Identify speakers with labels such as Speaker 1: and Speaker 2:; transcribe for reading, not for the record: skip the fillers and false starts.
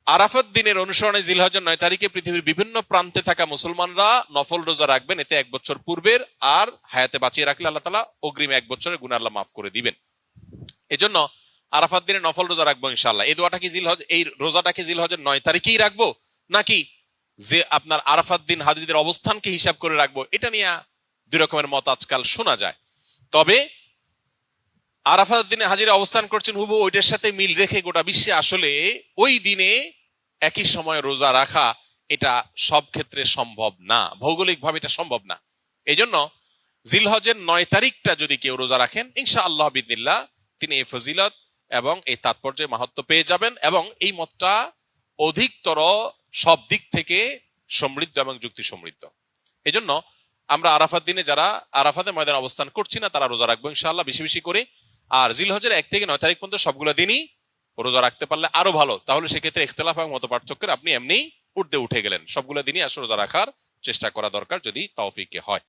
Speaker 1: আরাফাত দিনের অনুসরণে জিলহজের 9 তারিখে পৃথিবীর বিভিন্ন প্রান্তে থাকা মুসলমানরা নফল রোজা রাখবেন। এতে 1 বছর পূর্বের আর হায়াতে বাঁচিয়ে রাখলে আল্লাহ তাআলা অগ্রিম 1 বছরের গুনাহ আল্লাহ মাফ করে দিবেন। এজন্য আরাফাত দিনে নফল রোজা রাখবো ইনশাআল্লাহ। এই দোয়াটা কি এই রোজাটা কি জিলহজের 9 তারিখেই রাখবো, নাকি যে আপনার আরাফাত দিন হাজিদের অবস্থানকে হিসাব করে রাখবো, এটা নিয়ে দুই রকমের মত আজকাল শোনা যায়। তবে আরাফাত দিনে হাজিরা অবস্থান করছেন হুবহু ওইটার সাথে মিল রেখে গোটা বিশ্বে আসলে ওই দিনে একই সময় রোজা রাখা এটা সব ক্ষেত্রে সম্ভব না, ভৌগোলিকভাবে এটা সম্ভব না। এই জন্য জিলহজের 9 তারিখটা যদি কেউ রোজা রাখেন ইনশাআল্লাহ বিদিনিল্লাহ তিনি এই ফজিলত এবং এই তাৎপর্য মাহাত্ম্য পেয়ে যাবেন, এবং এই মতটা অধিকতর সব দিক থেকে সমৃদ্ধ এবং যুক্তি সমৃদ্ধ। এই জন্য আমরা আরাফাত দিনে যারা আরাফাতের ময়দানে অবস্থান করছি না তারা রোজা রাখবো ইনশাআল্লাহ বেশি বেশি করে। আর জিলহজের 1 থেকে 9 তারিখ পর্যন্ত সবগুলো দিনই রোজা রাখতে পারলে আরো ভালো। তাহলে সেক্ষেত্রে ইখতিলাফ এবং মত পার্থক্যের আপনি এমনি উঠে গেলেন। সবগুলো দিনই আসলে রোজা রাখার চেষ্টা করা দরকার যদি তৌফিকে হয়।